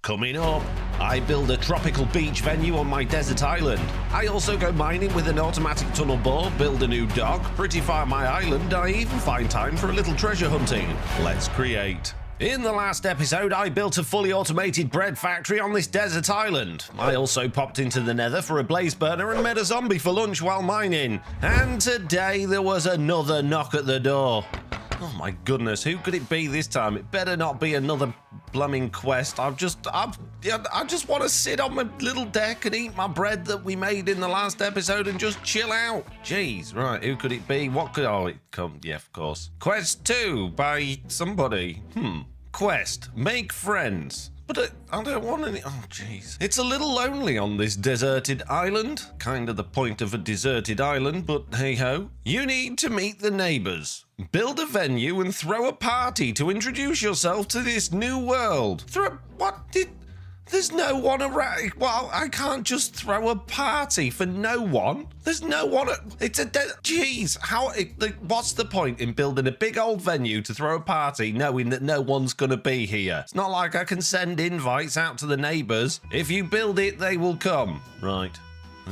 Coming up, I build a tropical beach venue on my desert island. I also go mining with an automatic tunnel bore, build a new dock, prettify my island, I even find time for a little treasure hunting. Let's create. In the last episode, I built a fully automated bread factory on this desert island. I also popped into the nether for a blaze burner and met a zombie for lunch while mining. And today there was another knock at the door. Oh my goodness, who could it be this time? It better not be another blooming quest. I just want to sit on my little deck and eat my bread that we made in the last episode and just chill out. Jeez, right, who could it be? What could, it come, yeah, of course. Quest 2 by somebody. Quest, make friends. But I don't want any, oh jeez. It's a little lonely on this deserted island. Kind of the point of a deserted island, but hey ho. You need to meet the neighbors. Build a venue and throw a party to introduce yourself to this new world. There's no one around. Well, I can't just throw a party for no one. There's no one. It's a jeez. What's the point in building a big old venue to throw a party knowing that no one's gonna be here? It's not like I can send invites out to the neighbors. If you build it, they will come. Right.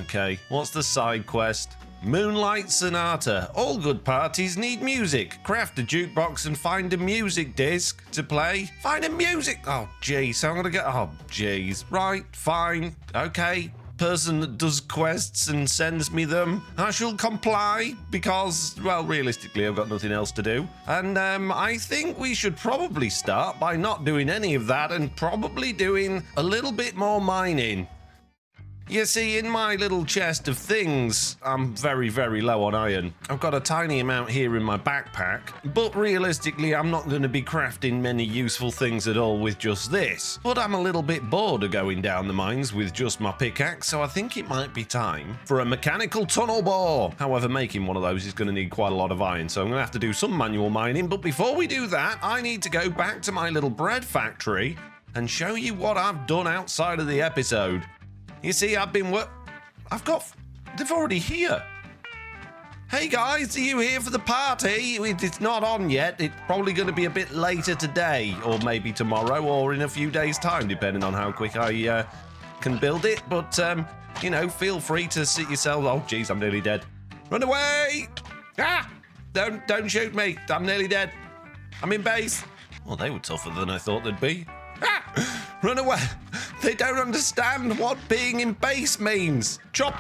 Okay. What's the side quest? Moonlight Sonata. All good parties need music. Craft a jukebox and find a music disc to play. Find a music. Oh, jeez. So I'm gonna get. Oh, jeez. Right. Fine. Okay. Person that does quests and sends me them. I shall comply because, well, realistically, I've got nothing else to do. And I think we should probably start by not doing any of that and probably doing a little bit more mining. You see, in my little chest of things, I'm very, very low on iron. I've got a tiny amount here in my backpack, but realistically, I'm not going to be crafting many useful things at all with just this. But I'm a little bit bored of going down the mines with just my pickaxe, so I think it might be time for a mechanical tunnel bore. However, making one of those is going to need quite a lot of iron, so I'm going to have to do some manual mining. But before we do that, I need to go back to my little bread factory and show you what I've done outside of the episode. You see, they're already here. Hey guys, are you here for the party? It's not on yet. It's probably going to be a bit later today, or maybe tomorrow, or in a few days' time, depending on how quick I can build it. But, you know, feel free to sit yourselves. Oh, geez, I'm nearly dead. Run away! Ah! Don't shoot me. I'm nearly dead. I'm in base. Well, they were tougher than I thought they'd be. Ah! Run away! They don't understand what being in base means. Chop!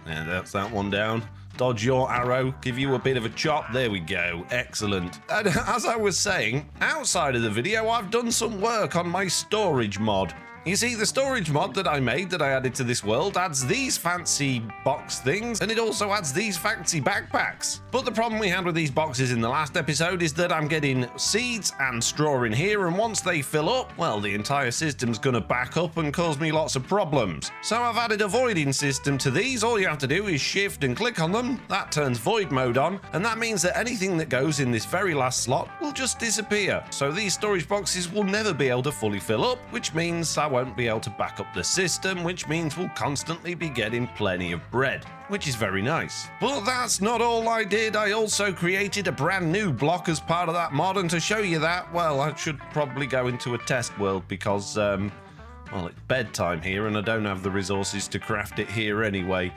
Yeah, that's that one down. Dodge your arrow, give you a bit of a chop. There we go. Excellent. And as I was saying, outside of the video, I've done some work on my storage mod. You see, the storage mod that I made, that I added to this world, adds these fancy box things, and it also adds these fancy backpacks. But the problem we had with these boxes in the last episode is that I'm getting seeds and straw in here, and once they fill up, well, the entire system's gonna back up and cause me lots of problems. So I've added a voiding system to these. All you have to do is shift and click on them. That turns void mode on, and that means that anything that goes in this very last slot will just disappear. So these storage boxes will never be able to fully fill up, which means I won't be able to back up the system, which means we'll constantly be getting plenty of bread, which is very nice. But that's not all I did. I also created a brand new block as part of that mod, and to show you that, well, I should probably go into a test world because, well, it's bedtime here and I don't have the resources to craft it here anyway.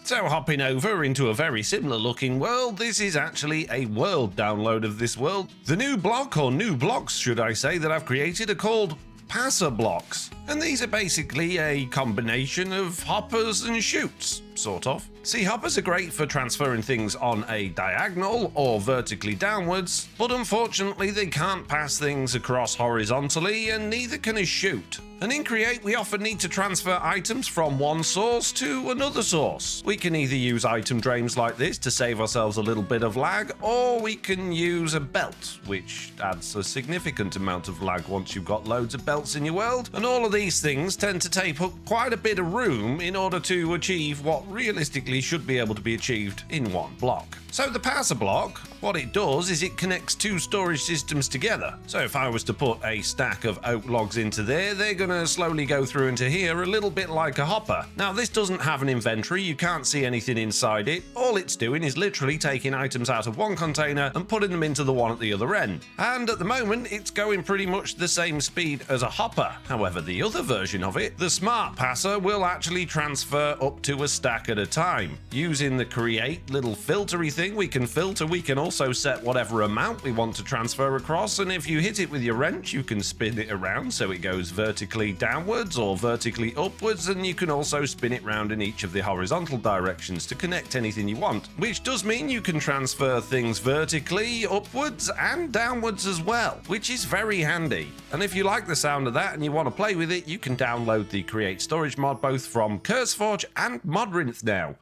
So hopping over into a very similar looking world, this is actually a world download of this world. The new block, or new blocks should I say, that I've created are called passer blocks, and these are basically a combination of hoppers and chutes, sort of. See, hoppers are great for transferring things on a diagonal or vertically downwards, but unfortunately they can't pass things across horizontally, and neither can a chute. And in Create, we often need to transfer items from one source to another source. We can either use item drains like this to save ourselves a little bit of lag, or we can use a belt, which adds a significant amount of lag once you've got loads of belts in your world. And all of these things tend to take up quite a bit of room in order to achieve what realistically should be able to be achieved in one block. So the passer block, what it does is it connects two storage systems together. So if I was to put a stack of oak logs into there, they're going to slowly go through into here a little bit like a hopper. Now this doesn't have an inventory, you can't see anything inside it. All it's doing is literally taking items out of one container and putting them into the one at the other end. And at the moment it's going pretty much the same speed as a hopper. However, the other version of it, the smart passer, will actually transfer up to a stack at a time. Using the create little filtery thing, we can filter, we can also set whatever amount we want to transfer across, and if you hit it with your wrench you can spin it around so it goes vertically downwards or vertically upwards, and you can also spin it round in each of the horizontal directions to connect anything you want, which does mean you can transfer things vertically, upwards and downwards as well, which is very handy. And if you like the sound of that and you want to play with it, you can download the Create Storage mod both from CurseForge and Modrinth now.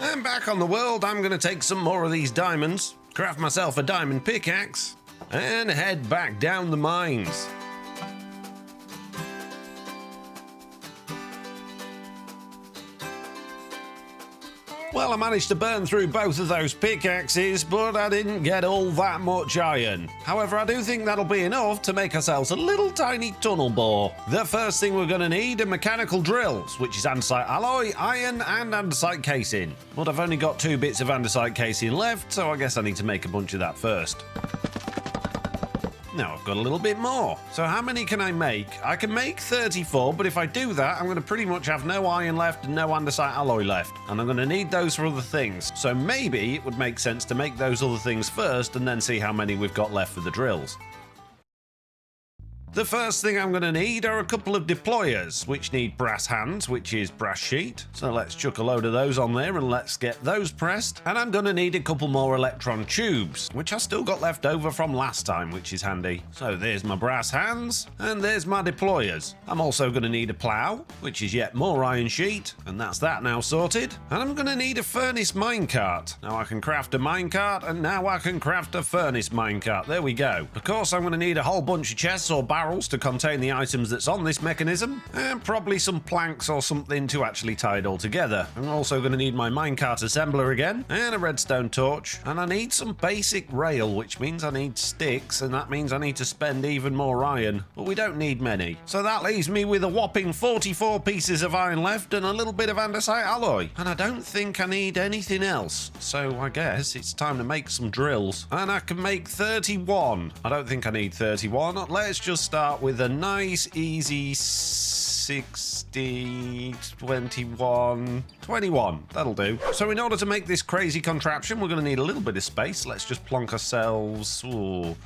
And back on the world, I'm going to take some more of these diamonds, craft myself a diamond pickaxe, and head back down the mines. Well, I managed to burn through both of those pickaxes, but I didn't get all that much iron. However, I do think that'll be enough to make ourselves a little tiny tunnel bore. The first thing we're going to need are mechanical drills, which is andesite alloy, iron, and andesite casing. But I've only got 2 bits of andesite casing left, so I guess I need to make a bunch of that first. Now I've got a little bit more. So how many can I make? I can make 34, but if I do that, I'm going to pretty much have no iron left and no andesite alloy left. And I'm going to need those for other things. So maybe it would make sense to make those other things first and then see how many we've got left for the drills. The first thing I'm going to need are a couple of deployers, which need brass hands, which is brass sheet. So let's chuck a load of those on there and let's get those pressed. And I'm going to need a couple more electron tubes, which I still got left over from last time, which is handy. So there's my brass hands and there's my deployers. I'm also going to need a plow, which is yet more iron sheet, and that's that now sorted. And I'm going to need a furnace minecart. Now I can craft a minecart and now I can craft a furnace minecart. There we go. Of course, I'm going to need a whole bunch of chests or barrels to contain the items that's on this mechanism, and probably some planks or something to actually tie it all together. I'm also going to need my minecart assembler again, and a redstone torch, and I need some basic rail, which means I need sticks, and that means I need to spend even more iron, but we don't need many. So that leaves me with a whopping 44 pieces of iron left and a little bit of andesite alloy, and I don't think I need anything else, so I guess it's time to make some drills. And I can make 31. I don't think I need 31. Let's just start with a nice easy 60, 21, that'll do. So in order to make this crazy contraption, we're going to need a little bit of space. Let's just plonk ourselves,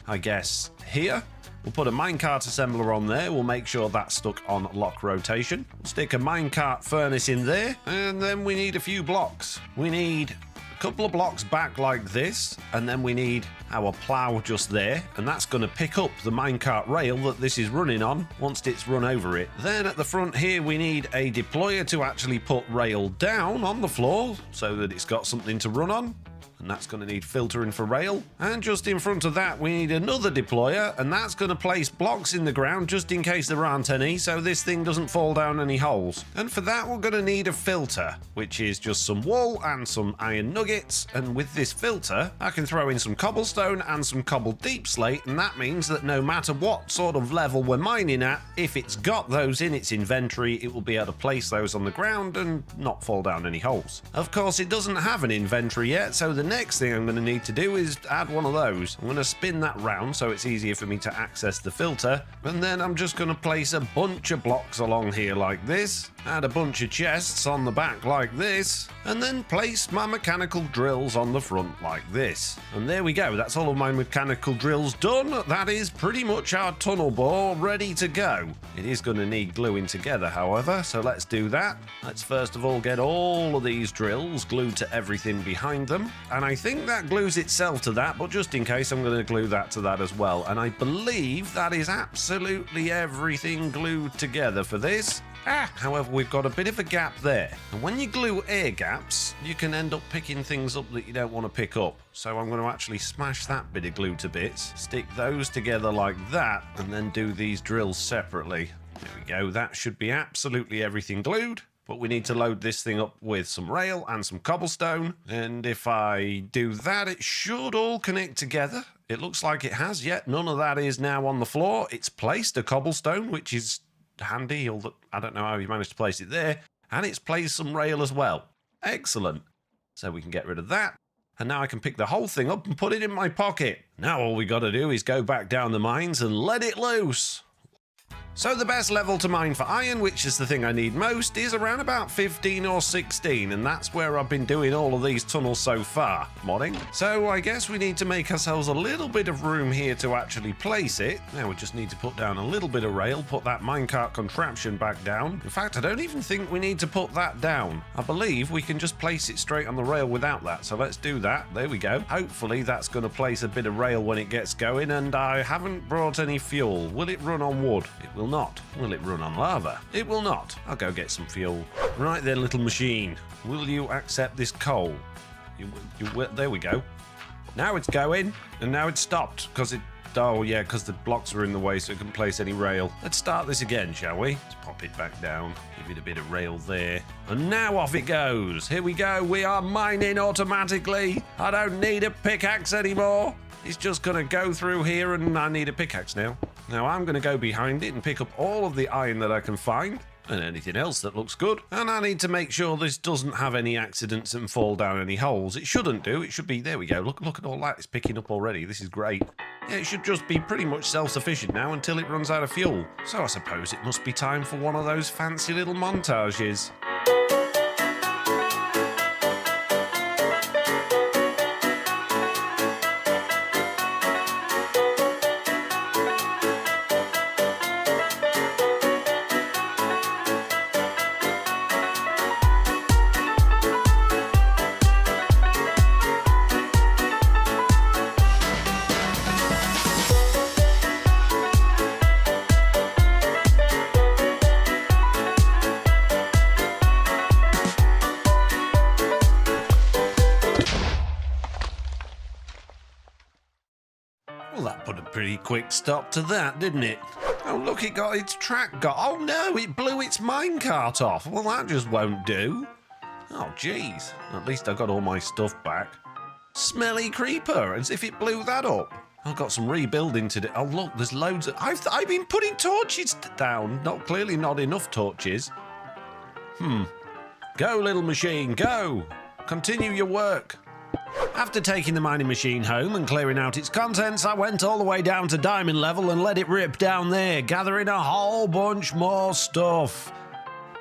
I guess, here. We'll put a minecart assembler on there. We'll make sure that's stuck on lock rotation. We'll stick a minecart furnace in there, and then we need a few blocks. We need couple of blocks back like this, and then we need our plow just there, and that's going to pick up the minecart rail that this is running on once it's run over it. Then at the front here we need a deployer to actually put rail down on the floor so that it's got something to run on, and that's going to need filtering for rail. And just in front of that we need another deployer, and that's going to place blocks in the ground just in case there aren't any, so this thing doesn't fall down any holes. And for that we're going to need a filter, which is just some wool and some iron nuggets, and with this filter I can throw in some cobblestone and some cobble deep slate, and that means that no matter what sort of level we're mining at, if it's got those in its inventory, it will be able to place those on the ground and not fall down any holes. Of course it doesn't have an inventory yet, so the next thing I'm going to need to do is add one of those. I'm going to spin that round so it's easier for me to access the filter, and then I'm just going to place a bunch of blocks along here like this, add a bunch of chests on the back like this, and then place my mechanical drills on the front like this. And there we go, that's all of my mechanical drills done. That is pretty much our tunnel bore ready to go. It is going to need gluing together however, so let's do that. Let's first of all get all of these drills glued to everything behind them, and I think that glues itself to that, but just in case I'm going to glue that to that as well, and I believe that is absolutely everything glued together for this. However, we've got a bit of a gap there, and when you glue air gaps you can end up picking things up that you don't want to pick up. So I'm going to actually smash that bit of glue to bits, stick those together like that, and then do these drills separately. There we go, that should be absolutely everything glued. But we need to load this thing up with some rail and some cobblestone. And if I do that, it should all connect together. It looks like it has, yet none of that is now on the floor. It's placed a cobblestone, which is handy. I don't know how you managed to place it there. And it's placed some rail as well. Excellent. So we can get rid of that. And now I can pick the whole thing up and put it in my pocket. Now all we got to do is go back down the mines and let it loose. So the best level to mine for iron, which is the thing I need most, is around about 15 or 16, and that's where I've been doing all of these tunnels so far, modding. So I guess we need to make ourselves a little bit of room here to actually place it. Now we just need to put down a little bit of rail, put that minecart contraption back down. In fact, I don't even think we need to put that down. I believe we can just place it straight on the rail without that, so let's do that. There we go. Hopefully that's going to place a bit of rail when it gets going, and I haven't brought any fuel. Will it run on wood? It will not. Will it run on lava? It will not. I'll go get some fuel. Right then, little machine. Will you accept this coal? There we go. Now it's going, and now it's stopped, because because the blocks are in the way, so it couldn't place any rail. Let's start this again, shall we? Let's pop it back down, give it a bit of rail there, and now off it goes. Here we go. We are mining automatically. I don't need a pickaxe anymore. It's just going to go through here, and I need a pickaxe now. Now I'm going to go behind it and pick up all of the iron that I can find, and anything else that looks good. And I need to make sure this doesn't have any accidents and fall down any holes. It shouldn't do. It should be, there we go. Look at all that. It's picking up already. This is great. Yeah, it should just be pretty much self-sufficient now until it runs out of fuel. So I suppose it must be time for one of those fancy little montages. Well, that put a pretty quick stop to that, didn't it? Oh, look, it got its track got... Oh, no, it blew its minecart off. Well, that just won't do. Oh, jeez. At least I got all my stuff back. Smelly creeper, as if it blew that up. I've got some rebuilding to do. Oh, look, there's loads of... I've been putting torches down. Clearly not enough torches. Go, little machine, go. Continue your work. After taking the mining machine home and clearing out its contents, I went all the way down to diamond level and let it rip down there, gathering a whole bunch more stuff.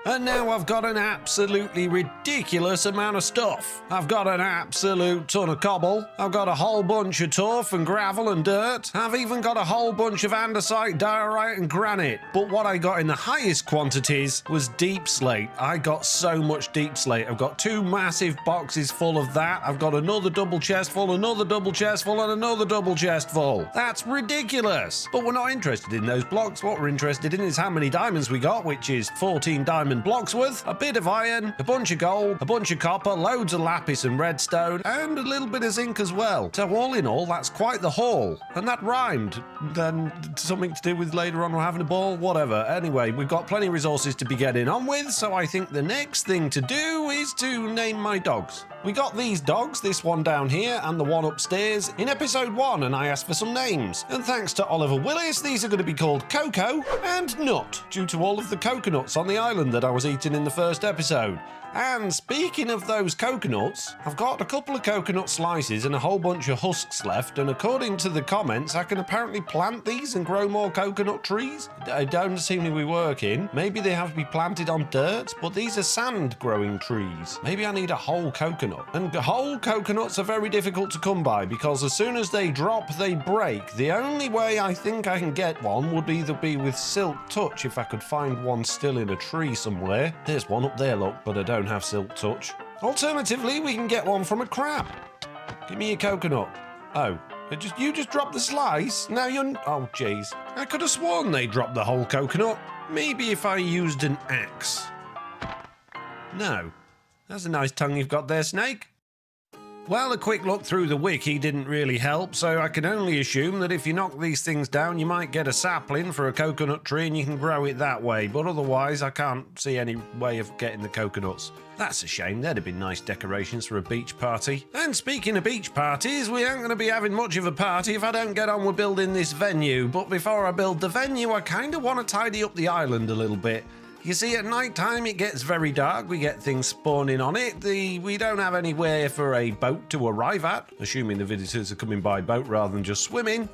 And now I've got an absolutely ridiculous amount of stuff. I've got an absolute ton of cobble. I've got a whole bunch of turf and gravel and dirt. I've even got a whole bunch of andesite, diorite and granite. But what I got in the highest quantities was deep slate. I got so much deep slate. I've got 2 massive boxes full of that. I've got another double chest full, another double chest full, and another double chest full. That's ridiculous. But we're not interested in those blocks. What we're interested in is how many diamonds we got, which is 14 diamonds blocks worth, a bit of iron, a bunch of gold, a bunch of copper, loads of lapis and redstone, and a little bit of zinc as well. So all in all, that's quite the haul. And that rhymed. Then something to do with later on we're having a ball, whatever. Anyway, we've got plenty of resources to be getting on with, so I think the next thing to do is to name my dogs. We got these dogs, this one down here and the one upstairs, in episode 1, and I asked for some names. And thanks to Oliver Willis, these are going to be called Coco and Nut, due to all of the coconuts on the island that I was eating in the first episode. And speaking of those coconuts, I've got a couple of coconut slices and a whole bunch of husks left, and according to the comments, I can apparently plant these and grow more coconut trees. They don't seem to be working. Maybe they have to be planted on dirt, but these are sand-growing trees. Maybe I need a whole coconut. And whole coconuts are very difficult to come by, because as soon as they drop, they break. The only way I think I can get one would either be with silk touch, if I could find one still in a tree somewhere. There's one up there, look, but I don't have silk touch. Alternatively, we can get one from a crab. Give me a coconut. Oh, you just dropped the slice? Now you're... Oh, jeez. I could have sworn they dropped the whole coconut. Maybe if I used an axe. No. That's a nice tongue you've got there, Snake. Well, a quick look through the wiki didn't really help, so I can only assume that if you knock these things down, you might get a sapling for a coconut tree and you can grow it that way, but otherwise I can't see any way of getting the coconuts. That's a shame, there'd have been nice decorations for a beach party. And speaking of beach parties, we aren't going to be having much of a party if I don't get on with building this venue, but before I build the venue, I kind of want to tidy up the island a little bit. You see, at night time it gets very dark, we get things spawning on it, we don't have anywhere for a boat to arrive at, assuming the visitors are coming by boat rather than just swimming.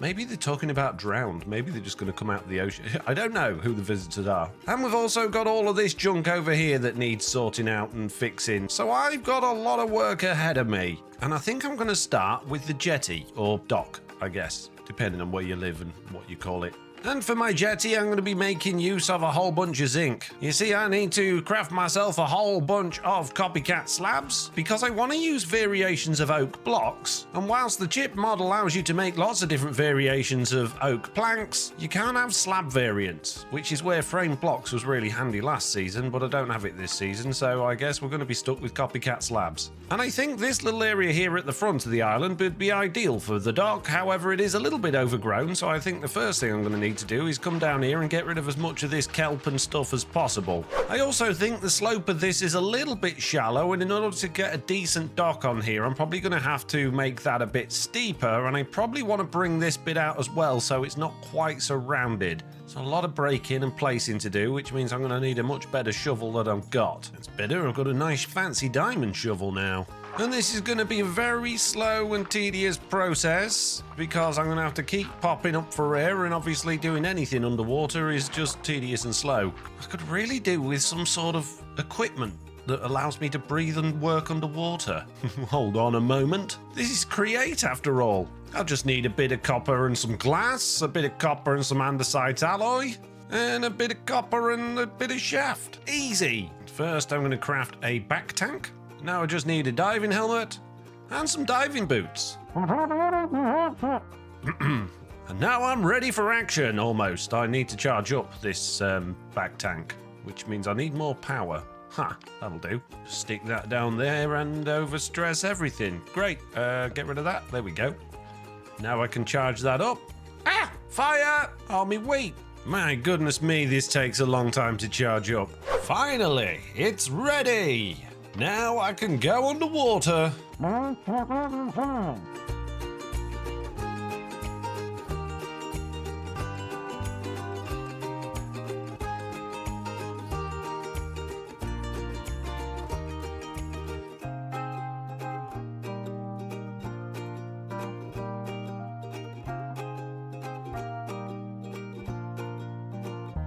Maybe they're talking about drowned, maybe they're just going to come out of the ocean. I don't know who the visitors are. And we've also got all of this junk over here that needs sorting out and fixing, so I've got a lot of work ahead of me. And I think I'm going to start with the jetty, or dock, I guess, depending on where you live and what you call it. And for my jetty, I'm going to be making use of a whole bunch of zinc. You see, I need to craft myself a whole bunch of copycat slabs because I want to use variations of oak blocks. And whilst the chip mod allows you to make lots of different variations of oak planks, you can't have slab variants, which is where framed blocks was really handy last season, but I don't have it this season, so I guess we're going to be stuck with copycat slabs. And I think this little area here at the front of the island would be ideal for the dock. However, it is a little bit overgrown, so I think the first thing I'm going to need to do is come down here and get rid of as much of this kelp and stuff as possible. I also think the slope of this is a little bit shallow, and in order to get a decent dock on here, I'm probably going to have to make that a bit steeper, and I probably want to bring this bit out as well so it's not quite so rounded. So a lot of breaking and placing to do, which means I'm going to need a much better shovel than I've got. It's better, I've got a nice fancy diamond shovel now. And this is going to be a very slow and tedious process because I'm going to have to keep popping up for air, and obviously doing anything underwater is just tedious and slow. I could really do with some sort of equipment that allows me to breathe and work underwater. Hold on a moment. This is Create after all. I'll just need a bit of copper and some glass, a bit of copper and some andesite alloy, and a bit of copper and a bit of shaft. Easy. First I'm going to craft a back tank. Now I just need a diving helmet and some diving boots. And now I'm ready for action, almost. I need to charge up this back tank, which means I need more power. That'll do. Stick that down there and overstress everything. Great, get rid of that. There we go. Now I can charge that up. Fire! Oh, me wait. My goodness me, this takes a long time to charge up. Finally, it's ready. Now I can go underwater.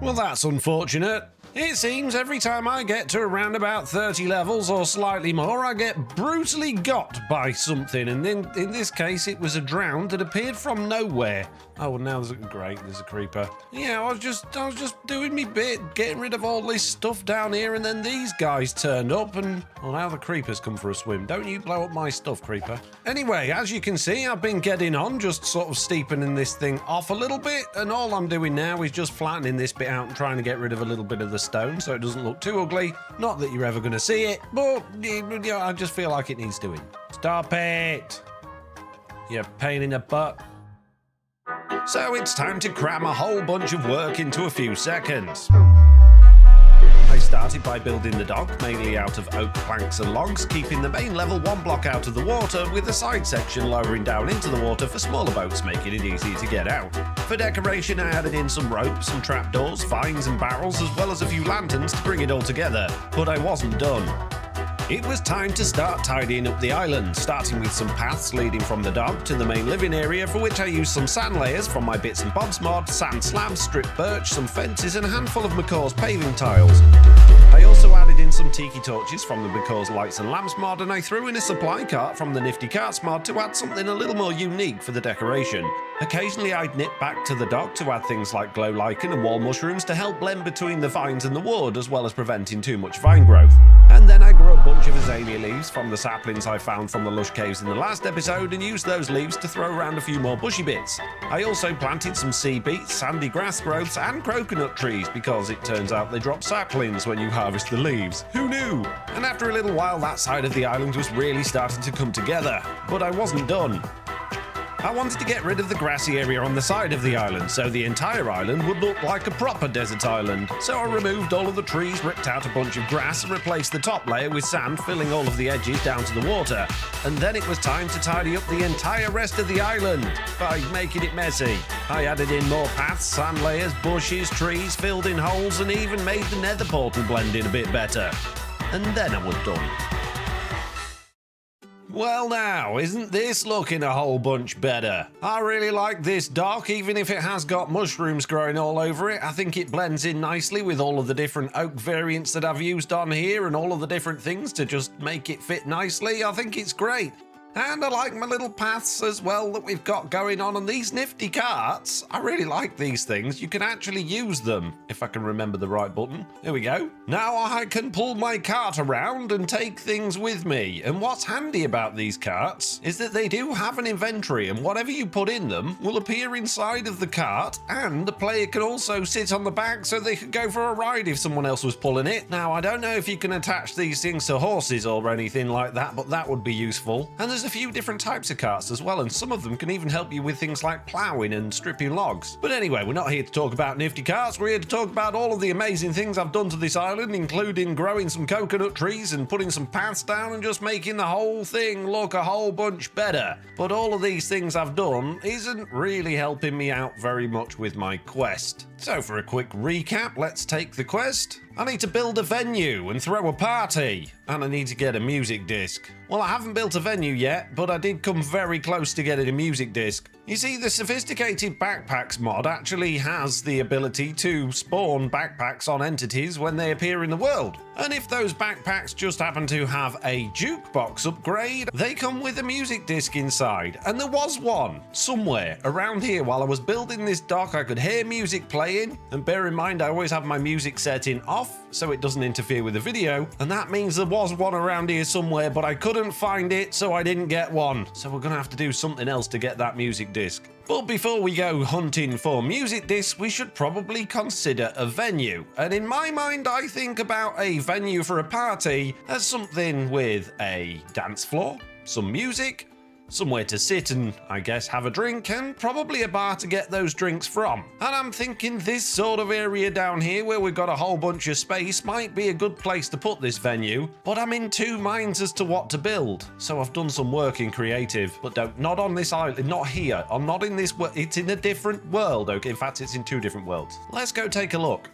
Well, that's unfortunate. It seems every time I get to around about 30 levels or slightly more, I get brutally got by something, and then in this case it was a drown that appeared from nowhere. Oh, well, now there's a creeper. Yeah, I was just doing me bit, getting rid of all this stuff down here, and then these guys turned up, and well, now the creepers come for a swim. Don't you blow up my stuff, creeper. Anyway, as you can see, I've been getting on, just sort of steepening this thing off a little bit, and all I'm doing now is just flattening this bit out and trying to get rid of a little bit of the stone so it doesn't look too ugly. Not that you're ever going to see it, but I just feel like it needs doing. Stop it! You pain in the butt. So it's time to cram a whole bunch of work into a few seconds. I started by building the dock mainly out of oak planks and logs, keeping the main level one block out of the water, with the side section lowering down into the water for smaller boats, making it easy to get out. For decoration, I added in some ropes, some trapdoors, vines and barrels, as well as a few lanterns to bring it all together. But I wasn't done. It was time to start tidying up the island, starting with some paths leading from the dock to the main living area, for which I used some sand layers from my bits and bobs mod, sand slabs, stripped birch, some fences and a handful of McCaw's paving tiles. I also added in some tiki torches from the McCaw's lights and lamps mod, and I threw in a supply cart from the nifty carts mod to add something a little more unique for the decoration. Occasionally I'd nip back to the dock to add things like glow lichen and wall mushrooms to help blend between the vines and the wood, as well as preventing too much vine growth. And then I grew a bunch of azalea leaves from the saplings I found from the lush caves in the last episode, and used those leaves to throw around a few more bushy bits. I also planted some sea beets, sandy grass growths and coconut trees, because it turns out they drop saplings when when you harvest the leaves. Who knew? And after a little while, that side of the island was really starting to come together. But I wasn't done. I wanted to get rid of the grassy area on the side of the island, so the entire island would look like a proper desert island. So I removed all of the trees, ripped out a bunch of grass, and replaced the top layer with sand, filling all of the edges down to the water. And then it was time to tidy up the entire rest of the island by making it messy. I added in more paths, sand layers, bushes, trees, filled in holes, and even made the nether portal blend in a bit better. And then I was done. Well now, isn't this looking a whole bunch better? I really like this dock, even if it has got mushrooms growing all over it. I think it blends in nicely with all of the different oak variants that I've used on here and all of the different things to just make it fit nicely. I think it's great. And I like my little paths as well that we've got going on. And these nifty carts, I really like these things. You can actually use them, if I can remember the right button. Here we go. Now I can pull my cart around and take things with me. And what's handy about these carts is that they do have an inventory, and whatever you put in them will appear inside of the cart, and the player can also sit on the back so they could go for a ride if someone else was pulling it. Now, I don't know if you can attach these things to horses or anything like that, but that would be useful. And there's a few different types of carts as well, and some of them can even help you with things like ploughing and stripping logs. But anyway, we're not here to talk about nifty carts, we're here to talk about all of the amazing things I've done to this island, including growing some coconut trees and putting some paths down and just making the whole thing look a whole bunch better. But all of these things I've done isn't really helping me out very much with my quest. So for a quick recap, let's take the quest. I need to build a venue and throw a party, and I need to get a music disc. Well, I haven't built a venue yet, but I did come very close to getting a music disc. You see, the Sophisticated Backpacks mod actually has the ability to spawn backpacks on entities when they appear in the world. And if those backpacks just happen to have a jukebox upgrade, they come with a music disc inside. And there was one somewhere around here while I was building this dock. I could hear music playing, and bear in mind I always have my music setting off so it doesn't interfere with the video, and that means there was one around here somewhere, but I couldn't find it, so I didn't get one. So we're gonna have to do something else to get that music disc. But before we go hunting for music discs, we should probably consider a venue. And in my mind, I think about a venue for a party as something with a dance floor, some music, somewhere to sit and, I guess, have a drink, and probably a bar to get those drinks from. And I'm thinking this sort of area down here where we've got a whole bunch of space might be a good place to put this venue, but I'm in two minds as to what to build. So I've done some work in creative, but not on this island, not here, or not in this world. It's in a different world, okay? In fact, it's in two different worlds. Let's go take a look.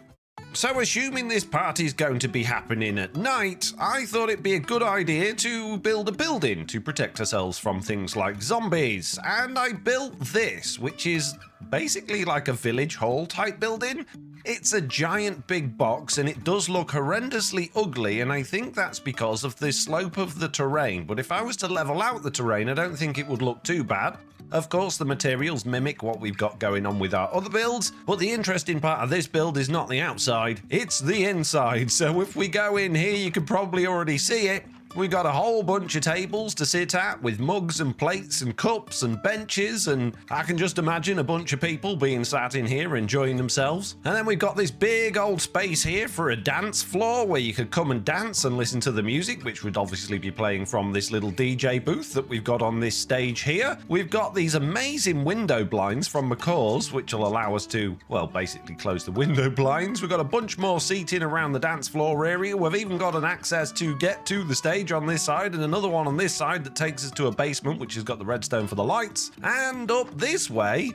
So assuming this party's going to be happening at night, I thought it'd be a good idea to build a building to protect ourselves from things like zombies. And I built this, which is basically like a village hall type building. It's a giant big box and it does look horrendously ugly, and I think that's because of the slope of the terrain. But if I was to level out the terrain, I don't think it would look too bad. Of course, the materials mimic what we've got going on with our other builds, but the interesting part of this build is not the outside, it's the inside. So if we go in here, you can probably already see it. We got a whole bunch of tables to sit at with mugs and plates and cups and benches, and I can just imagine a bunch of people being sat in here enjoying themselves. And then we've got this big old space here for a dance floor where you could come and dance and listen to the music, which would obviously be playing from this little DJ booth that we've got on this stage here. We've got these amazing window blinds from McCaw's, which will allow us to, well, basically close the window blinds. We've got a bunch more seating around the dance floor area. We've even got an access to get to the stage on this side, and another one on this side that takes us to a basement which has got the redstone for the lights. And up this way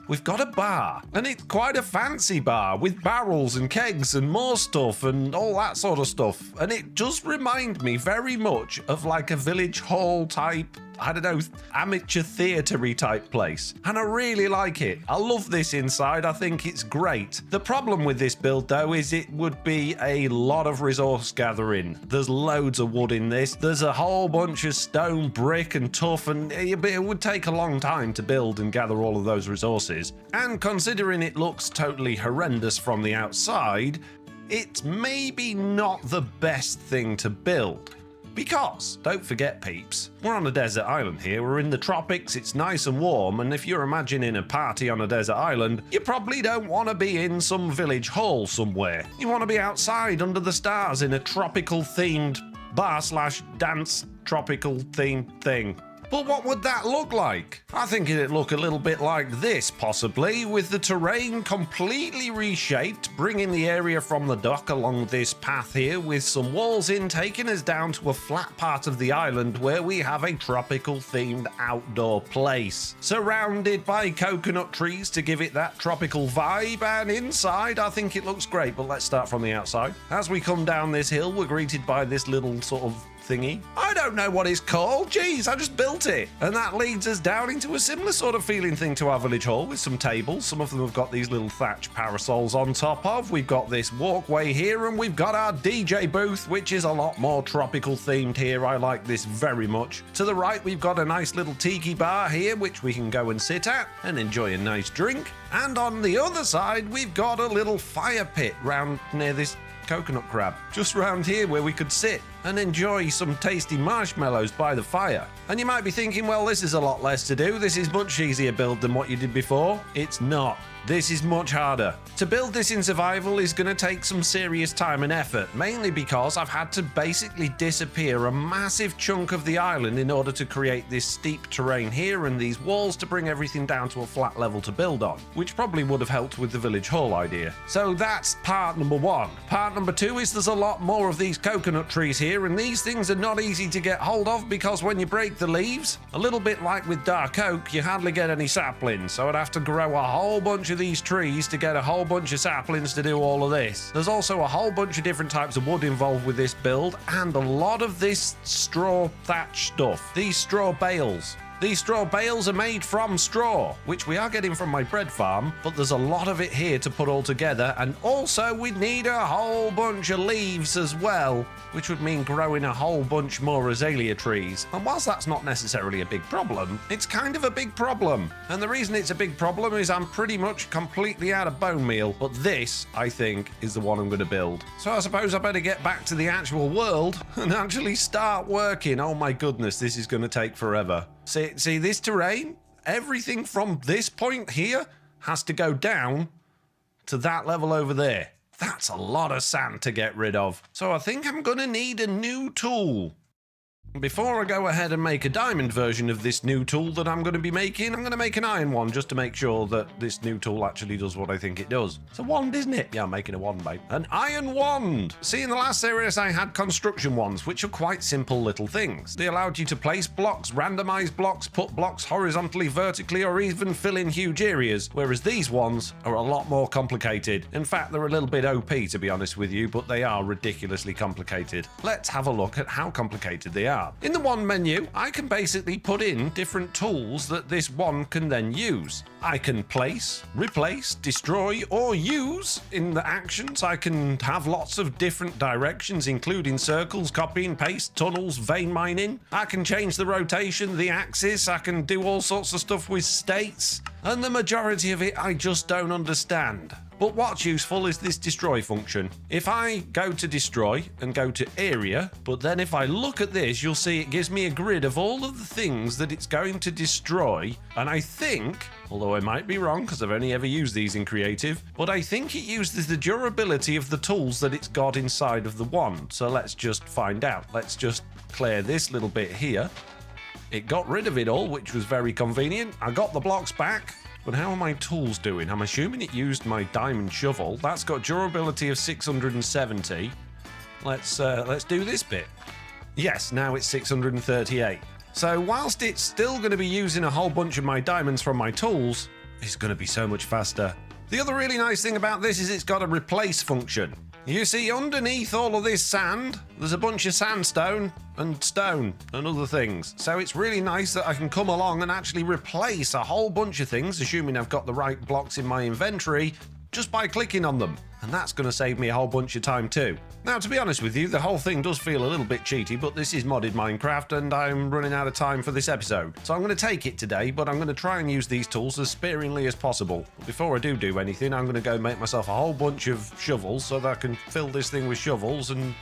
we've got a bar, and it's quite a fancy bar with barrels and kegs and more stuff and all that sort of stuff, and it does remind me very much of like a village hall type, I don't know, amateur theatre-y type place. And I really like it. I love this inside. I think it's great. The problem with this build, though, is it would be a lot of resource gathering. There's loads of wood in this. There's a whole bunch of stone, brick, and tuff, and it would take a long time to build and gather all of those resources. And considering it looks totally horrendous from the outside, it's maybe not the best thing to build. Because, don't forget peeps, we're on a desert island here, we're in the tropics, it's nice and warm, and if you're imagining a party on a desert island, you probably don't want to be in some village hall somewhere. You want to be outside under the stars in a tropical themed bar/dance tropical themed thing. But what would that look like? I think it'd look a little bit like this, possibly, with the terrain completely reshaped, bringing the area from the dock along this path here with some walls in, taking us down to a flat part of the island where we have a tropical themed outdoor place. Surrounded by coconut trees to give it that tropical vibe, and inside I think it looks great, but let's start from the outside. As we come down this hill, we're greeted by this little sort of thingy. I don't know what it's called. Jeez, I just built it. And that leads us down into a similar sort of feeling thing to our village hall with some tables. Some of them have got these little thatch parasols on top of. We've got this walkway here and we've got our DJ booth, which is a lot more tropical themed here. I like this very much. To the right, we've got a nice little tiki bar here, which we can go and sit at and enjoy a nice drink. And on the other side, we've got a little fire pit round near this coconut crab, just round here where we could sit and enjoy some tasty marshmallows by the fire. And you might be thinking, well, this is a lot less to do. This is much easier build than what you did before. It's not. This is much harder. To build this in survival is going to take some serious time and effort, mainly because I've had to basically disappear a massive chunk of the island in order to create this steep terrain here and these walls to bring everything down to a flat level to build on, which probably would have helped with the village hall idea. So that's part number one. Part number two is there's a lot more of these coconut trees here, and these things are not easy to get hold of because when you break the leaves, a little bit like with dark oak, you hardly get any saplings, so I'd have to grow a whole bunch of these trees to get a whole bunch of saplings to do all of this. There's also a whole bunch of different types of wood involved with this build, and a lot of this straw thatch stuff. These straw bales. These straw bales are made from straw, which we are getting from my bread farm, but there's a lot of it here to put all together, and also we need a whole bunch of leaves as well, which would mean growing a whole bunch more azalea trees. And whilst that's not necessarily a big problem, it's kind of a big problem. And the reason it's a big problem is I'm pretty much completely out of bone meal, but this, I think, is the one I'm going to build. So I suppose I better get back to the actual world and actually start working. Oh my goodness, this is going to take forever. See this terrain? Everything from this point here has to go down to that level over there. That's a lot of sand to get rid of. So I think I'm going to need a new tool. Before I go ahead and make a diamond version of this new tool that I'm going to be making, I'm going to make an iron one just to make sure that this new tool actually does what I think it does. It's a wand, isn't it? Yeah, I'm making a wand, mate. An iron wand! See, in the last series I had construction wands, which are quite simple little things. They allowed you to place blocks, randomize blocks, put blocks horizontally, vertically, or even fill in huge areas, whereas these ones are a lot more complicated. In fact, they're a little bit OP, to be honest with you, but they are ridiculously complicated. Let's have a look at how complicated they are. In the wand menu, I can basically put in different tools that this wand can then use. I can place, replace, destroy, or use in the actions. I can have lots of different directions, including circles, copy and paste, tunnels, vein mining. I can change the rotation, the axis. I can do all sorts of stuff with states. And the majority of it I just don't understand. But what's useful is this destroy function. If I go to destroy and go to area, but then if I look at this, you'll see it gives me a grid of all of the things that it's going to destroy. And I think, although I might be wrong because I've only ever used these in creative, but I think it uses the durability of the tools that it's got inside of the wand. So let's just find out. Let's just clear this little bit here. It got rid of it all, which was very convenient. I got the blocks back. But how are my tools doing? I'm assuming it used my diamond shovel. That's got durability of 670. Let's do this bit. Yes, now it's 638. So whilst it's still going to be using a whole bunch of my diamonds from my tools, it's going to be so much faster. The other really nice thing about this is it's got a replace function. You see, underneath all of this sand, there's a bunch of sandstone and stone and other things. So it's really nice that I can come along and actually replace a whole bunch of things, assuming I've got the right blocks in my inventory, just by clicking on them. And that's going to save me a whole bunch of time too. Now, to be honest with you, the whole thing does feel a little bit cheaty, but this is modded Minecraft and I'm running out of time for this episode. So I'm going to take it today, but I'm going to try and use these tools as sparingly as possible. But before I do anything, I'm going to go make myself a whole bunch of shovels so that I can fill this thing with shovels and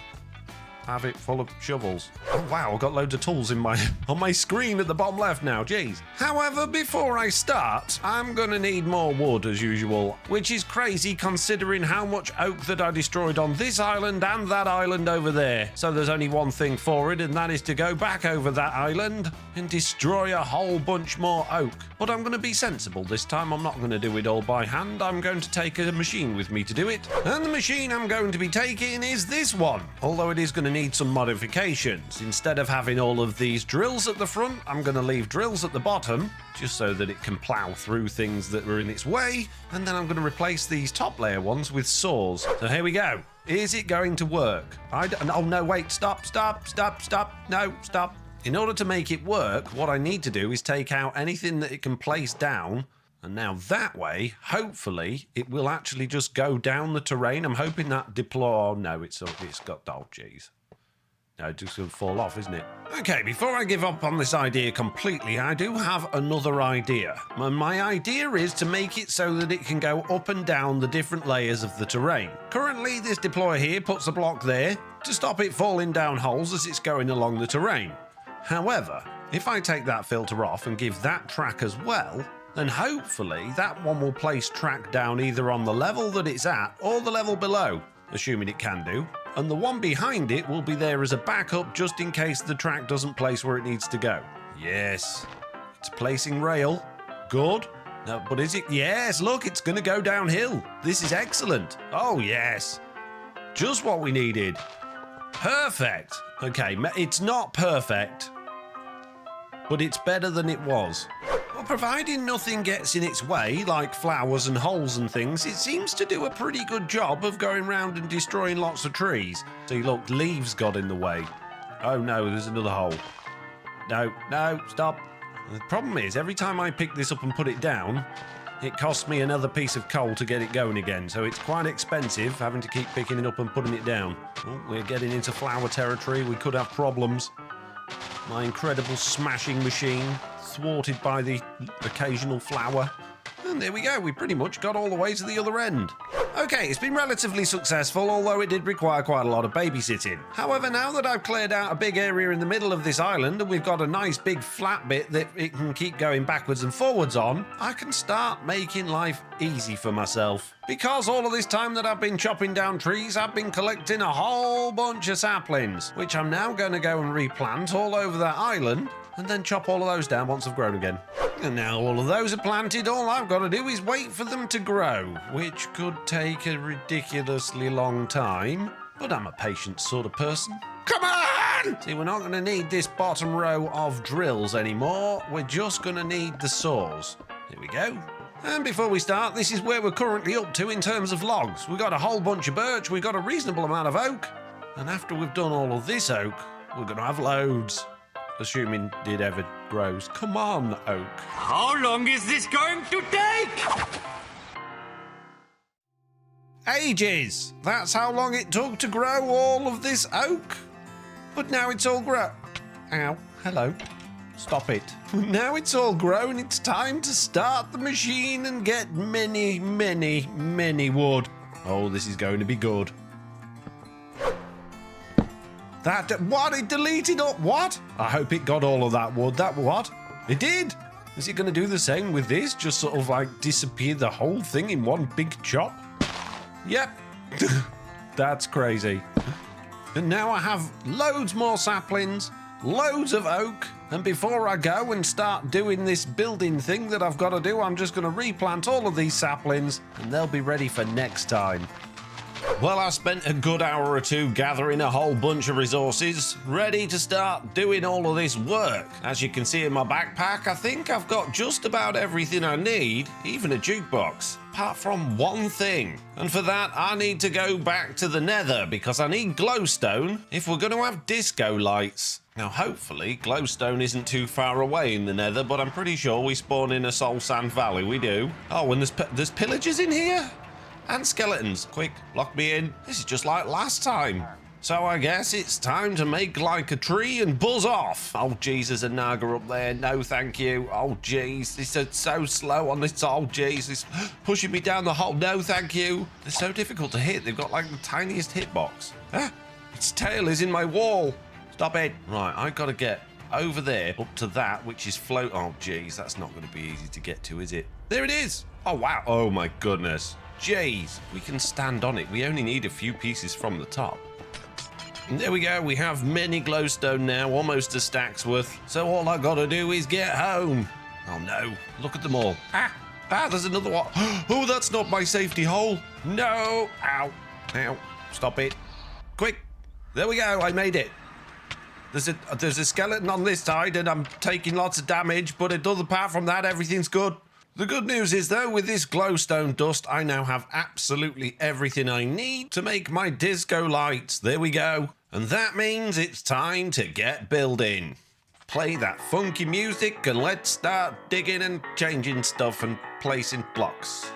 have it full of shovels. Oh wow, I've got loads of tools in on my screen at the bottom left now, jeez. However, before I start, I'm gonna need more wood as usual, which is crazy considering how much oak that I destroyed on this island and that island over there. So there's only one thing for it, and that is to go back over that island and destroy a whole bunch more oak. But I'm gonna be sensible this time. I'm not gonna do it all by hand. I'm going to take a machine with me to do it. And the machine I'm going to be taking is this one. Although it is going to need some modifications. Instead of having all of these drills at the front, I'm going to leave drills at the bottom, just so that it can plow through things that are in its way. And then I'm going to replace these top layer ones with saws. So here we go. Is it going to work? Oh no, wait, stop. No, stop. In order to make it work, what I need to do is take out anything that it can place down. And now that way, hopefully, it will actually just go down the terrain. I'm hoping that deploy... Oh, no, it's got... Oh, jeez. No, it's just going to fall off, isn't it? Okay, before I give up on this idea completely, I do have another idea. And my idea is to make it so that it can go up and down the different layers of the terrain. Currently, this deployer here puts a block there to stop it falling down holes as it's going along the terrain. However, if I take that filter off and give that track as well... then hopefully that one will place track down either on the level that it's at or the level below, assuming it can do, and the one behind it will be there as a backup just in case the track doesn't place where it needs to go. Yes, it's placing rail. Good. No, but is it? Yes, look, it's going to go downhill. This is excellent. Oh, yes. Just what we needed. Perfect. Okay, it's not perfect, but it's better than it was. Well, providing nothing gets in its way, like flowers and holes and things, it seems to do a pretty good job of going around and destroying lots of trees. See, look, leaves got in the way. Oh no, there's another hole. No, stop. The problem is, every time I pick this up and put it down, it costs me another piece of coal to get it going again, so it's quite expensive having to keep picking it up and putting it down. Oh, we're getting into flower territory. We could have problems. My incredible smashing machine, thwarted by the occasional flower. And there we go, we pretty much got all the way to the other end. Okay, it's been relatively successful, although it did require quite a lot of babysitting. However, now that I've cleared out a big area in the middle of this island and we've got a nice big flat bit that it can keep going backwards and forwards on, I can start making life easy for myself. Because all of this time that I've been chopping down trees, I've been collecting a whole bunch of saplings, which I'm now going to go and replant all over that island, and then chop all of those down once I've grown again. And now all of those are planted, all I've got to do is wait for them to grow, which could take a ridiculously long time, but I'm a patient sort of person. Come on! See, we're not going to need this bottom row of drills anymore, we're just going to need the saws. Here we go. And before we start, this is where we're currently up to in terms of logs. We've got a whole bunch of birch, we've got a reasonable amount of oak, and after we've done all of this oak, we're going to have loads. Assuming it ever grows. Come on, oak. How long is this going to take? Ages! That's how long it took to grow all of this oak. But now it's all grown. Ow, hello. Stop it. Now it's all grown, it's time to start the machine and get many, many, many wood. Oh, this is going to be good. What? It deleted up? What? I hope it got all of that wood. That what? It did. Is it going to do the same with this? Just sort of like disappear the whole thing in one big chop? Yep. That's crazy. And now I have loads more saplings, loads of oak. And before I go and start doing this building thing that I've got to do, I'm just going to replant all of these saplings and they'll be ready for next time. Well, I spent a good hour or two gathering a whole bunch of resources, ready to start doing all of this work. As you can see in my backpack, I think I've got just about everything I need, even a jukebox, apart from one thing. And for that, I need to go back to the nether, because I need glowstone if we're going to have disco lights. Now, hopefully, glowstone isn't too far away in the nether, but I'm pretty sure we spawn in a soul sand valley. We do. Oh, and there's pillagers in here? And skeletons. Quick, lock me in. This is just like last time. So I guess it's time to make like a tree and buzz off. Oh, jeez, there's a naga up there. No, thank you. Oh, jeez, this is so slow on this. Oh, jeez, it's pushing me down the hole. No, thank you. They're so difficult to hit. They've got like the tiniest hitbox. Huh? Its tail is in my wall. Stop it. Right, I've got to get over there, up to that, which is float. Oh, geez, that's not going to be easy to get to, is it? There it is. Oh, wow. Oh, my goodness. Jeez, we can stand on it. We only need a few pieces from the top. And there we go. We have many glowstone now, almost a stack's worth. So all I got to do is get home. Oh, no. Look at them all. There's another one. Oh, that's not my safety hole. No. Ow. Ow. Stop it. Quick. There we go. I made it. There's a skeleton on this side and I'm taking lots of damage, but apart from that, everything's good. The good news is, though, with this glowstone dust, I now have absolutely everything I need to make my disco lights. There we go. And that means it's time to get building. Play that funky music and let's start digging and changing stuff and placing blocks.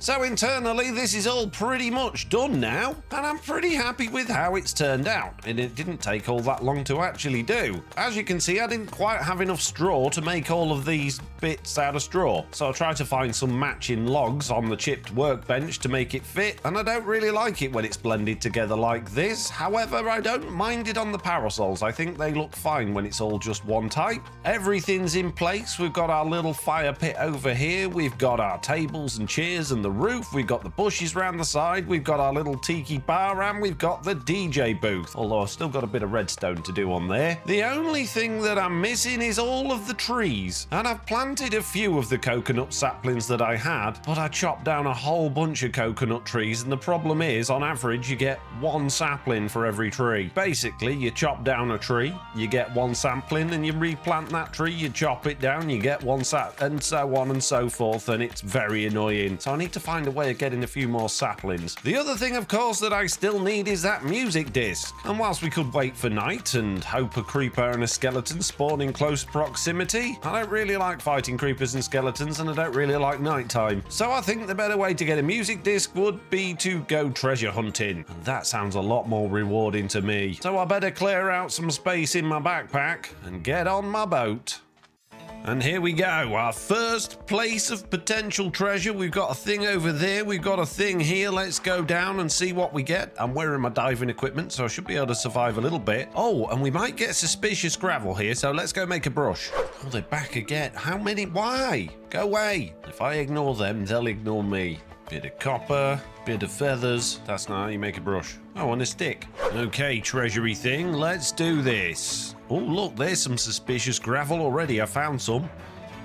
So internally, this is all pretty much done now, and I'm pretty happy with how it's turned out, and it didn't take all that long to actually do. As you can see, I didn't quite have enough straw to make all of these bits out of straw, so I tried to find some matching logs on the chipped workbench to make it fit, and I don't really like it when it's blended together like this. However, I don't mind it on the parasols. I think they look fine when it's all just one type. Everything's in place. We've got our little fire pit over here, we've got our tables and chairs and the roof, we've got the bushes round the side, we've got our little tiki bar, and we've got the DJ booth, although I've still got a bit of redstone to do on there. The only thing that I'm missing is all of the trees, and I've planted a few of the coconut saplings that I had, but I chopped down a whole bunch of coconut trees, and the problem is, on average, you get one sapling for every tree. Basically, you chop down a tree, you get one sapling, and you replant that tree, you chop it down, you get one and so on and so forth, and it's very annoying. So I need to find a way of getting a few more saplings. The other thing, of course, that I still need is that music disc. And whilst we could wait for night and hope a creeper and a skeleton spawn in close proximity, I don't really like fighting creepers and skeletons, and I don't really like nighttime. So I think the better way to get a music disc would be to go treasure hunting. And that sounds a lot more rewarding to me. So I better clear out some space in my backpack and get on my boat. And here we go, our first place of potential treasure. We've got a thing over there, we've got a thing here. Let's go down and see what we get. I'm wearing my diving equipment, so I should be able to survive a little bit. Oh, and we might get suspicious gravel here, so let's go make a brush. Oh, they're back again. How many? Why? Go away. If I ignore them, they'll ignore me. Bit of copper, bit of feathers. That's not how you make a brush. Oh, and a stick. Okay, treasury thing, let's do this. Oh, look, there's some suspicious gravel already. I found some.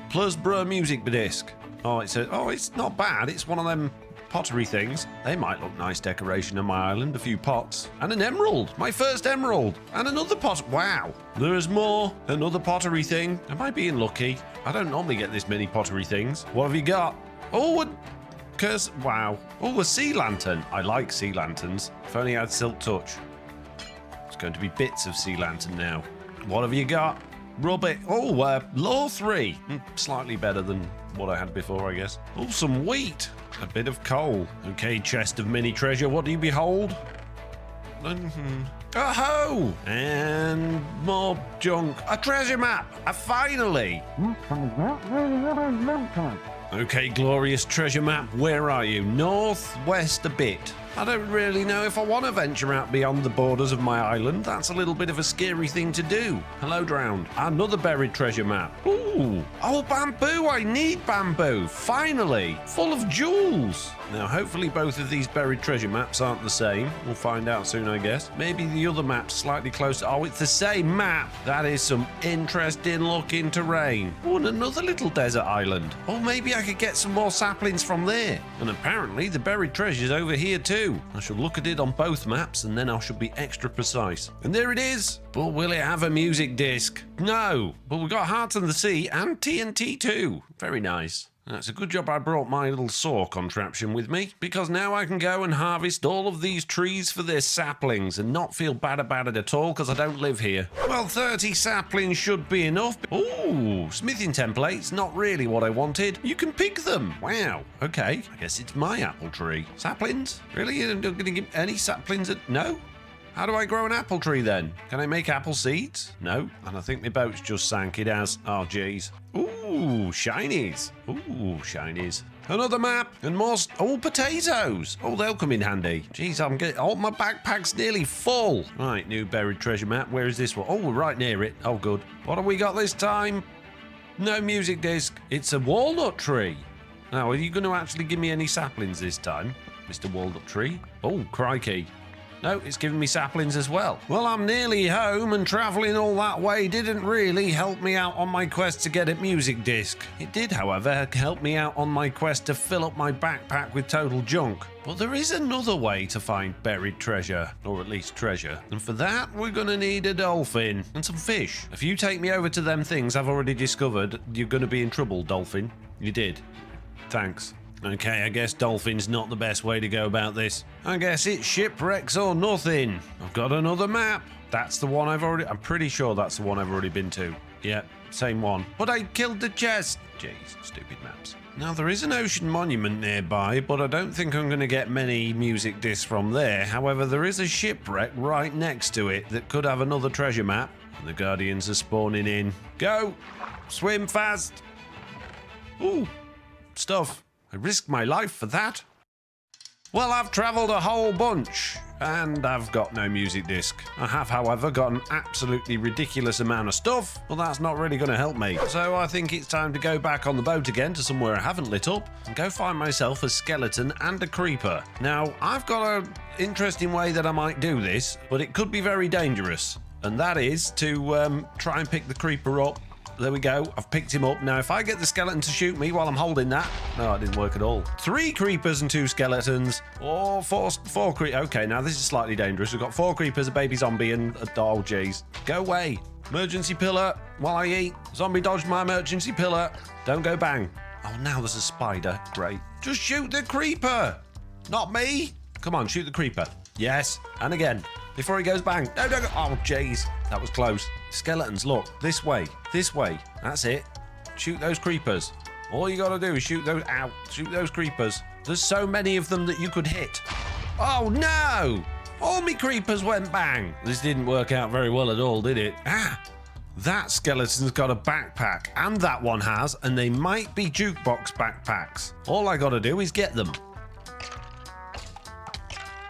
Plus music disc. Oh, it's not bad. It's one of them pottery things. They might look nice decoration on my island. A few pots. And an emerald. My first emerald. And another pot. Wow. There's more. Another pottery thing. Am I being lucky? I don't normally get this many pottery things. What have you got? Oh, wow. Oh, a sea lantern. I like sea lanterns. If only I had silk touch. It's going to be bits of sea lantern now. What have you got? Rub it. Oh, law 3. Slightly better than what I had before, I guess. Oh, some wheat. A bit of coal. Okay, chest of mini treasure. What do you behold? A hoe! And more junk. A treasure map! Finally! Okay, glorious treasure map, where are you? Northwest a bit. I don't really know if I want to venture out beyond the borders of my island. That's a little bit of a scary thing to do. Hello, drowned. Another buried treasure map. Ooh. Oh, bamboo. I need bamboo. Finally. Full of jewels. Now, hopefully both of these buried treasure maps aren't the same. We'll find out soon, I guess. Maybe the other map's slightly closer. Oh, it's the same map. That is some interesting looking terrain. Oh, and another little desert island. Oh, maybe I could get some more saplings from there. And apparently the buried treasure's over here too. I shall look at it on both maps and then I shall be extra precise. And there it is. But will it have a music disc? No. But we've got Hearts in the Sea and TNT too. Very nice. It's a good job I brought my little saw contraption with me, because now I can go and harvest all of these trees for their saplings and not feel bad about it at all, because I don't live here. Well, 30 saplings should be enough. Ooh, smithing templates, not really what I wanted. You can pick them. Wow, okay. I guess it's my apple tree. Saplings? Really? You're not going to give any saplings? No? How do I grow an apple tree then? Can I make apple seeds? No. And I think my boat's just sank. It has. Oh, jeez. Ooh, shinies. Ooh, shinies. Another map and more. Oh, potatoes. Oh, they'll come in handy. Jeez, I'm getting. Oh, my backpack's nearly full. Right, new buried treasure map. Where is this one? Oh, we're right near it. Oh, good. What have we got this time? No music disc. It's a walnut tree. Now, are you going to actually give me any saplings this time, Mr. Walnut Tree? Oh, crikey. No, it's giving me saplings as well. Well, I'm nearly home, and travelling all that way didn't really help me out on my quest to get a music disc. It did, however, help me out on my quest to fill up my backpack with total junk. But there is another way to find buried treasure, or at least treasure. And for that, we're gonna need a dolphin and some fish. If you take me over to them things I've already discovered, you're gonna be in trouble, dolphin. You did. Thanks. Okay, I guess dolphin's not the best way to go about this. I guess it's shipwrecks or nothing. I've got another map. That's the one I'm pretty sure that's the one I've already been to. Yeah, same one. But I killed the chest. Jeez, stupid maps. Now, there is an ocean monument nearby, but I don't think I'm going to get many music discs from there. However, there is a shipwreck right next to it that could have another treasure map. And the Guardians are spawning in. Go! Swim fast! Ooh, stuff. I risked my life for that. Well, I've travelled a whole bunch, and I've got no music disc. I have, however, got an absolutely ridiculous amount of stuff, but that's not really going to help me. So I think it's time to go back on the boat again to somewhere I haven't lit up, and go find myself a skeleton and a creeper. Now, I've got an interesting way that I might do this, but it could be very dangerous, and that is to try and pick the creeper up. There we go. I've picked him up. Now, if I get the skeleton to shoot me while I'm holding that... No, it didn't work at all. 3 creepers and 2 skeletons. Or 4 creepers. Okay, now this is slightly dangerous. We've got 4 creepers, a baby zombie, and a... Oh, jeez. Go away. Emergency pillar while I eat. Zombie dodged my emergency pillar. Don't go bang. Oh, now there's a spider. Great. Just shoot the creeper. Not me. Come on, shoot the creeper. Yes. And again. Before he goes bang. No, no, no. Oh, jeez. That was close. Skeletons, look. This way. This way. That's it. Shoot those creepers. All you gotta do is shoot those... Ow. Shoot those creepers. There's so many of them that you could hit. Oh, no! All me creepers went bang. This didn't work out very well at all, did it? Ah! That skeleton's got a backpack. And that one has. And they might be jukebox backpacks. All I gotta do is get them.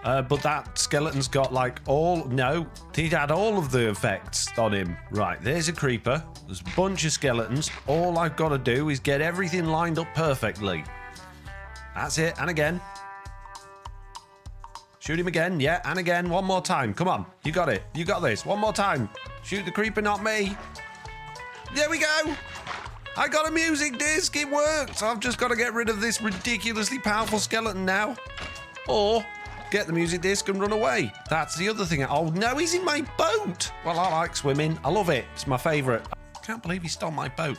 But that skeleton's got like all... No, he'd had all of the effects on him. Right, there's a creeper. There's a bunch of skeletons. All I've got to do is get everything lined up perfectly. That's it, and again. Shoot him again, yeah, and again. One more time, come on. You got it, you got this. One more time. Shoot the creeper, not me. There we go. I got a music disc, it worked. I've just got to get rid of this ridiculously powerful skeleton now. Or... get the music disc and run away. That's the other thing. Oh no, he's in my boat. Well, I like swimming. I love it. It's my favourite. I can't believe he stole my boat.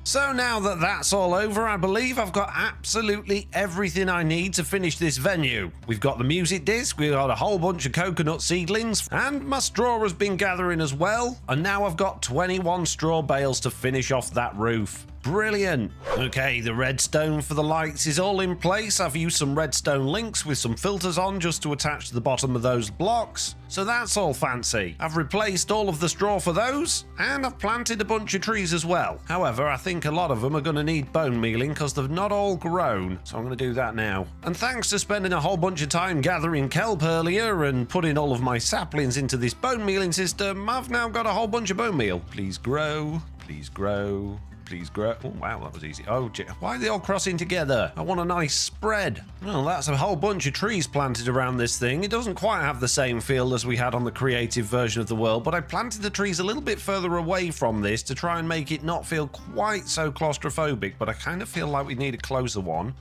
So now that that's all over, I believe I've got absolutely everything I need to finish this venue. We've got the music disc, we've got a whole bunch of coconut seedlings, and my straw has been gathering as well. And now I've got 21 straw bales to finish off that roof. Brilliant. Okay, the redstone for the lights is all in place. I've used some redstone links with some filters on just to attach to the bottom of those blocks. So that's all fancy. I've replaced all of the straw for those, and I've planted a bunch of trees as well. However, I think a lot of them are going to need bone mealing because they've not all grown. So I'm going to do that now. And thanks to spending a whole bunch of time gathering kelp earlier and putting all of my saplings into this bone mealing system, I've now got a whole bunch of bone meal. Please grow. Please grow. Please grow. Oh, wow, that was easy. Oh, gee. Why are they all crossing together? I want a nice spread. Well, that's a whole bunch of trees planted around this thing. It doesn't quite have the same feel as we had on the creative version of the world, but I planted the trees a little bit further away from this to try and make it not feel quite so claustrophobic, but I kind of feel like we need a closer one.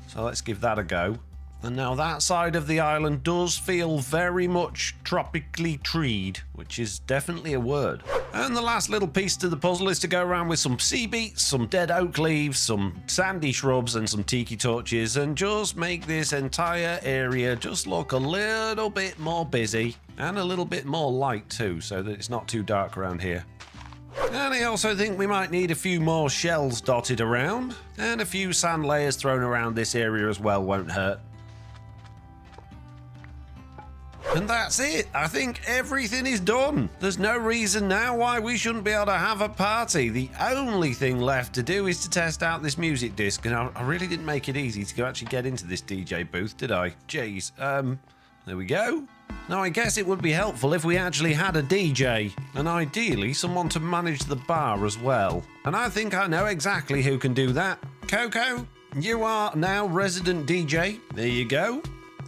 So let's give that a go. And now that side of the island does feel very much tropically treed, which is definitely a word. And the last little piece to the puzzle is to go around with some sea beets, some dead oak leaves, some sandy shrubs and some tiki torches and just make this entire area just look a little bit more busy and a little bit more light too, so that it's not too dark around here. And I also think we might need a few more shells dotted around, and a few sand layers thrown around this area as well won't hurt. And that's it. I think everything is done. There's no reason now why we shouldn't be able to have a party. The only thing left to do is to test out this music disc, and I really didn't make it easy to actually get into this DJ booth, did I? Jeez. There we go. Now, I guess it would be helpful if we actually had a DJ, and ideally someone to manage the bar as well. And I think I know exactly who can do that. Coco, you are now resident DJ. There you go.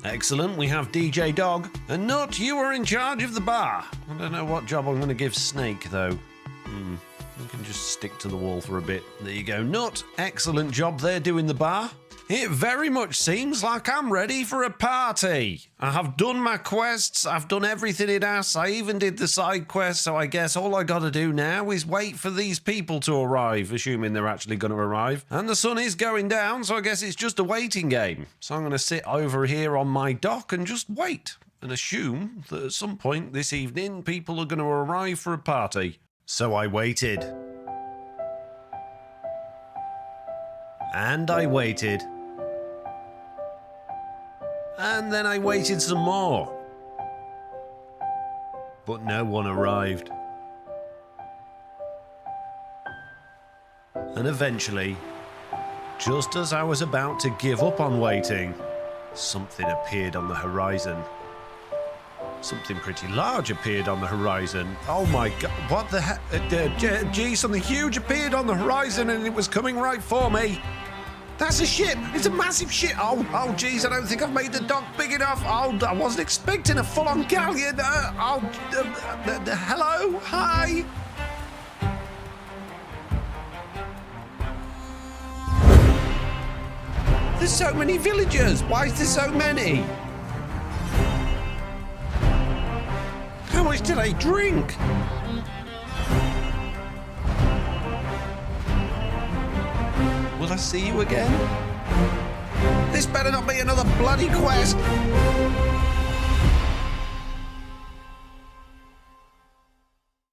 Excellent, we have DJ Dog. And Nut, you are in charge of the bar. I don't know what job I'm going to give Snake, though. I can just stick to the wall for a bit. There you go, Nut. Excellent job there doing the bar. It very much seems like I'm ready for a party. I have done my quests, I've done everything it asks, I even did the side quest, so I guess all I gotta do now is wait for these people to arrive, assuming they're actually gonna arrive. And the sun is going down, so I guess it's just a waiting game. So I'm gonna sit over here on my dock and just wait, and assume that at some point this evening people are gonna arrive for a party. So I waited. And I waited. And then I waited some more. But no one arrived. And eventually, just as I was about to give up on waiting, something appeared on the horizon. Something pretty large appeared on the horizon. Oh my god, what the heck? Gee, something huge appeared on the horizon and it was coming right for me. That's a ship! It's a massive ship! Oh, geez, I don't think I've made the dock big enough. Oh, I wasn't expecting a full-on galleon. Hello? Hi? There's so many villagers! Why is there so many? How much did I drink? Will I see you again? This better not be another bloody quest!